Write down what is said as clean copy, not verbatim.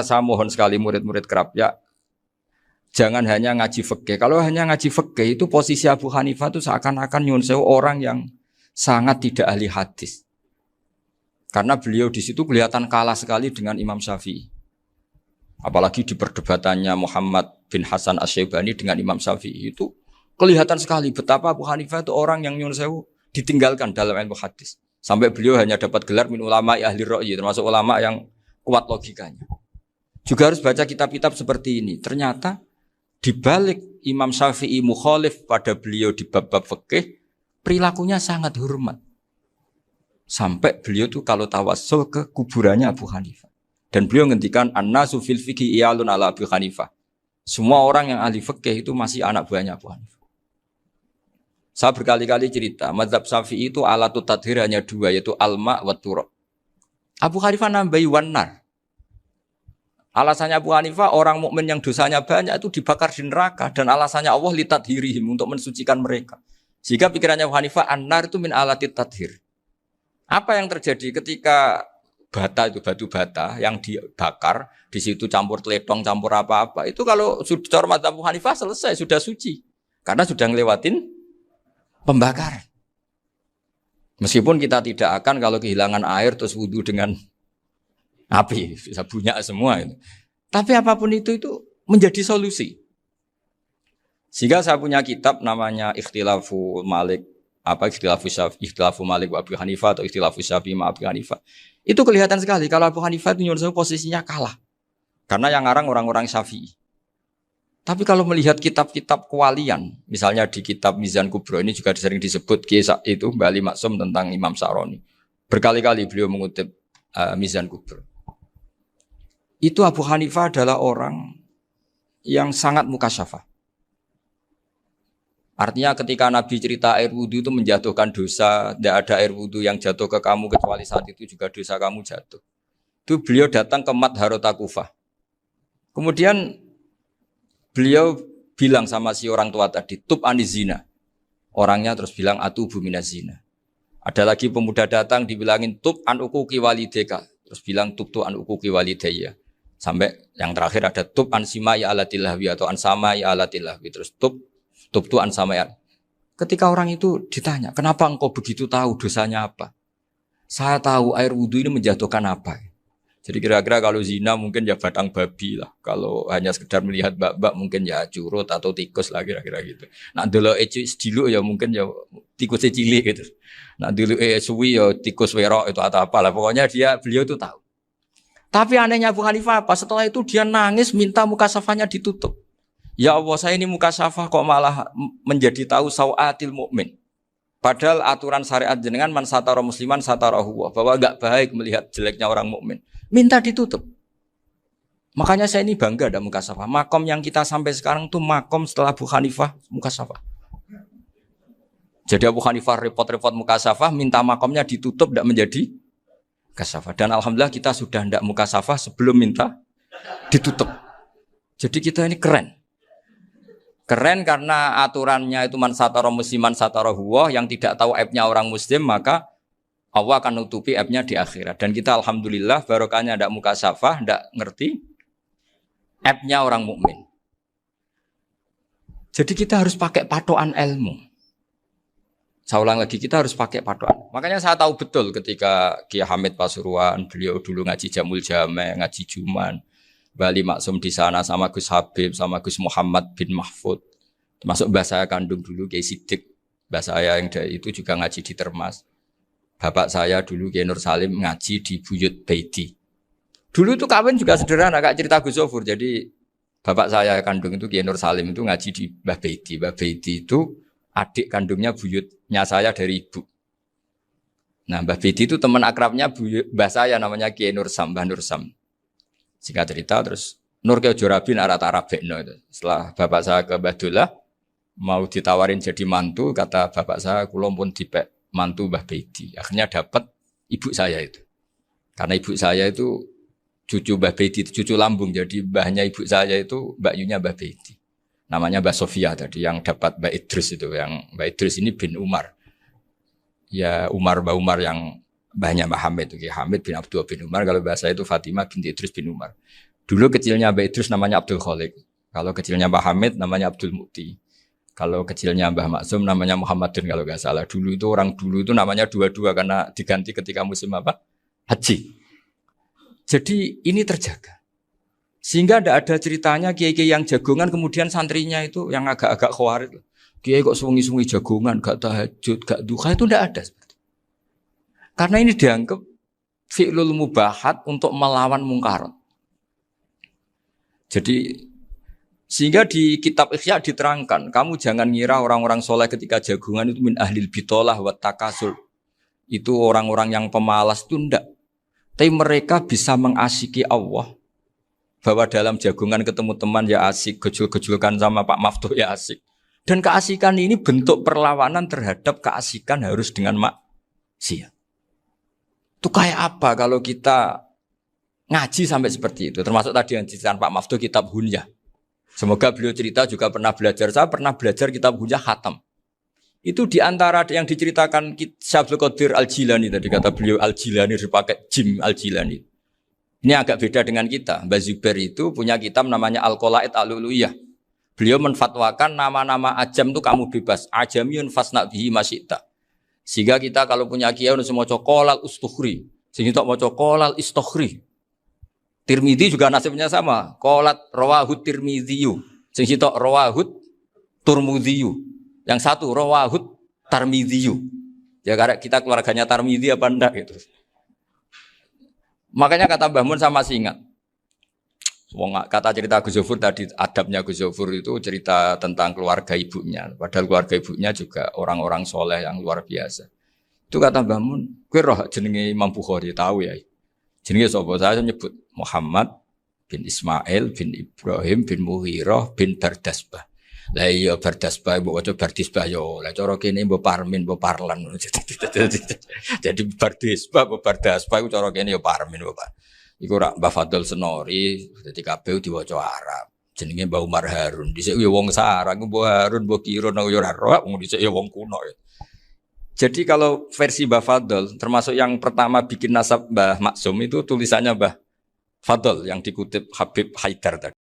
Saya mohon sekali murid-murid kerap ya, jangan hanya ngaji fikih. Kalau hanya ngaji fikih itu posisi Abu Hanifah itu seakan-akan nyun sewu orang yang sangat tidak ahli hadis. Karena beliau di situ kelihatan kalah sekali dengan Imam Syafi'i. Apalagi di perdebatannya Muhammad bin Hasan Asy-Syaibani dengan Imam Syafi'i itu kelihatan sekali betapa Abu Hanifah itu orang yang nyun sewu ditinggalkan dalam ilmu hadis. Sampai beliau hanya dapat gelar min ulama ahli ra'yi, termasuk ulama yang kuat logikanya. Juga harus baca kitab-kitab seperti ini. Ternyata di balik Imam Syafi'i mukhalif pada beliau di bab-bab fikih, perilakunya sangat hormat. Sampai beliau tuh kalau tawassul ke kuburannya Abu Hanifah. Dan beliau ngendikan an-nasu fil fiqhi iyalun ala Abu Hanifah. Semua orang yang ahli fikih itu masih anak buahnya Abu Hanifah. Saya berkali-kali cerita, mazhab Syafi'i itu alatut tadhir hanya dua, yaitu alma wa turab. Abu Hanifah nambahi wanar. Alasannya Abu Hanifah, orang mukmin yang dosanya banyak itu dibakar di neraka, dan alasannya Allah litadhirihim, untuk mensucikan mereka. Sehingga pikirannya Abu Hanifah, an-nar itu min alatit tadhir. Apa yang terjadi ketika bata itu batu bata yang dibakar, di situ campur teletong, campur apa-apa, itu kalau sudah hormat Abu Hanifah selesai, sudah suci. Karena sudah ngelewatin pembakaran. Meskipun kita tidak akan kalau kehilangan air terus wudu dengan api, bisa bunyak semua itu. Tapi apapun itu menjadi solusi. Sehingga saya punya kitab namanya Ikhtilafu Malik, Ikhtilafu Malik wa Abu Hanifah atau Ikhtilafu Syafi'i ma Abu Hanifah. Itu kelihatan sekali kalau Abu Hanifah itu nyuruh posisinya kalah. Karena yang ngarang orang-orang Syafi'i. Tapi kalau melihat kitab-kitab kewalian, misalnya di kitab Mizan Kubro ini juga sering disebut kisah itu Mbak Ali Maksum tentang Imam Sa'roni. Berkali-kali beliau mengutip Mizan Kubro. Itu Abu Hanifah adalah orang yang sangat mukasyafah. Artinya ketika Nabi cerita air wudu itu menjatuhkan dosa, tidak ada air wudu yang jatuh ke kamu kecuali saat itu juga dosa kamu jatuh. Itu beliau datang ke Madharota Kufah. Kemudian beliau bilang sama si orang tua tadi, tub anizina. Orangnya terus bilang atubu minazina. Ada lagi pemuda datang dibilangin tub an ukuki walideka. Terus bilang tub tu an ukuki walidaya. Sampai yang terakhir ada tub an simai alatilahwi atau an samai alatilahwi. Terus tub tu an samai. Ketika orang itu ditanya, kenapa engkau begitu tahu dosanya apa? Saya tahu air wudhu ini menjatuhkan apa. Jadi kira-kira kalau zina mungkin ya batang babi lah. Kalau hanya sekedar melihat bak-bak mungkin ya curut atau tikus lah kira-kira gitu. Nak dulu sediluk ya mungkin ya tikusnya cilik gitu. Nak dulu suwi ya tikus werok itu atau apalah. Pokoknya beliau itu tahu. Tapi anehnya Abu Hanifah apa? Setelah itu dia nangis minta mukasafahnya ditutup. Ya Allah, saya ini mukasafah kok malah menjadi tahu sawatil mukmin. Padahal aturan syariat jenengan man satara musliman satarahu, bahwa enggak baik melihat jeleknya orang mukmin. Minta ditutup. Makanya saya ini bangga ada mukasafah. Makom yang kita sampai sekarang tuh makom setelah Abu Hanifah mukasafah. Jadi Abu Hanifah repot-repot mukasafah, minta makomnya ditutup tidak menjadi mukasafah. Dan alhamdulillah kita sudah tidak mukasafah sebelum minta ditutup. Jadi kita ini keren. Keren karena aturannya itu man satara musliman satara huwa, yang tidak tahu aibnya orang muslim maka Allah akan nutupi aibnya di akhirat. Dan kita alhamdulillah barokahnya tidak mukasafah, tidak ngerti aibnya orang mukmin. Jadi kita harus pakai patokan ilmu. Saya ulang lagi, kita harus pakai patokan. Makanya saya tahu betul ketika Kiai Hamid Pasuruan, beliau dulu ngaji Jamul Jame, ngaji Juman, Bali Maksum di sana sama Gus Habib, sama Gus Muhammad bin Mahfud. Termasuk mbah saya kandung dulu Kiai Sidik. Mbah saya yang dari itu juga ngaji di Termas. Bapak saya dulu Kiai Nur Salim ngaji di Buyut Baiti. Dulu itu kawin juga sederhana, kayak cerita Gus Zofur. Jadi bapak saya kandung itu Kiai Nur Salim itu ngaji di Mbah Baiti. Mbah Baiti itu adik kandungnya buyutnya saya dari ibu. Nah Mbah Baiti itu teman akrabnya mbah saya namanya Kiai Nur Sam, Mbah Nur Sam. Singkat cerita terus Nur Kiai Jorabin arah-arah bekno itu. Setelah bapak saya ke Badullah mau ditawarin jadi mantu, kata bapak saya kula pun dipek mantu Mbah Baiti. Akhirnya dapat ibu saya itu. Karena ibu saya itu cucu Mbah Baiti, cucu lambung. Jadi mbahnya ibu saya itu Mbak Yunya Mbah Baiti. Namanya Mbah Sofia tadi yang dapat Mbak Idris itu. Yang Mbak Idris ini bin Umar. Ya Mbah Umar yang banyak Mbah Hamid, Hamid bin Abdullah bin Umar, kalau bahasa itu Fatimah binti Idris bin Umar. Dulu kecilnya Mbah Idrus namanya Abdul Khalik. Kalau kecilnya Mbah Hamid namanya Abdul Mukti. Kalau kecilnya Mbah Maksum namanya Muhammadun kalau nggak salah. Dulu itu orang dulu itu namanya dua-dua karena diganti ketika musim apa? Haji. Jadi ini terjaga. Sehingga tidak ada ceritanya kiai-kiai yang jagongan kemudian santrinya itu yang agak-agak khawatir. Kiai kok sungi-sungi jagongan, gak tahajud, gak duha, itu tidak ada. Karena ini dianggap fi'lul mubahat untuk melawan mungkar. Jadi sehingga di kitab Ihya diterangkan, kamu jangan ngira orang-orang soleh ketika jagungan itu min ahlil bitolah wa takasul. Itu orang-orang yang pemalas itu enggak. Tapi mereka bisa mengasyiki Allah. Bahwa dalam jagungan ketemu teman ya asik, gejul-gejulkan sama Pak Maftuh ya asik. Dan keasikan ini bentuk perlawanan terhadap keasikan harus dengan maksiat. Itu kayak apa kalau kita ngaji sampai seperti itu. Termasuk tadi yang diceritakan Pak Maftuh kitab Hunyah. Semoga beliau cerita juga pernah belajar. Saya pernah belajar kitab Hunyah khatam. Itu diantara yang diceritakan Syabdul Qadir Al-Jilani. Tadi kata beliau Al-Jilani dipakai Jim Al-Jilani. Ini agak beda dengan kita. Mbah Zubair itu punya kitab namanya Al-Qolaid Al-Uluyah. Beliau menfatwakan nama-nama ajam itu kamu bebas. Ajamiyun fasna bihi masyita. Sehingga kita kalau punya kiai harus mau qolal ustukhri. Sehingga tak mau qolal istukhri. Tirmidzi juga nasibnya sama. Qolat rawahut Tirmidziyu. Sing sitok rawahut Turmudziyu. Yang satu rawahut Tarmidziyu. Ya karena kita keluarganya Tarmidzi apa enggak gitu. Makanya kata Mbah Mun sama masih ingat. Kata cerita Gus Zofur tadi, adabnya Gus Zofur itu cerita tentang keluarga ibunya. Padahal keluarga ibunya juga orang-orang soleh yang luar biasa. Itu kata Mbah Mun, kowe roh jenenge Imam Bukhari tahu ya. Jenenge sapa? Saya nyebut Muhammad bin Ismail bin Ibrahim bin Mughirah bin Bardasbah. Lah iya Bardasbah mbok waca Bardisbah yo. Lah cara kene mbok Parmin mbok Parlan. Jadi Bardisbah mbok Bardasbah iku cara kene yo Parmin mbok. Iku rak Mbah Fadl Senori dadi kabeh diwaca Arab. Jenenge Mbah Umar Harun. Dhisik yo wong sarang Mbah Harun mbok kira nang yo ora roh, dhisik yo wong kuno ya. Jadi kalau versi Mbah Fadl, termasuk yang pertama bikin nasab Mbah Maksum itu tulisannya Mbah Fadl yang dikutip Habib Haidar tadi.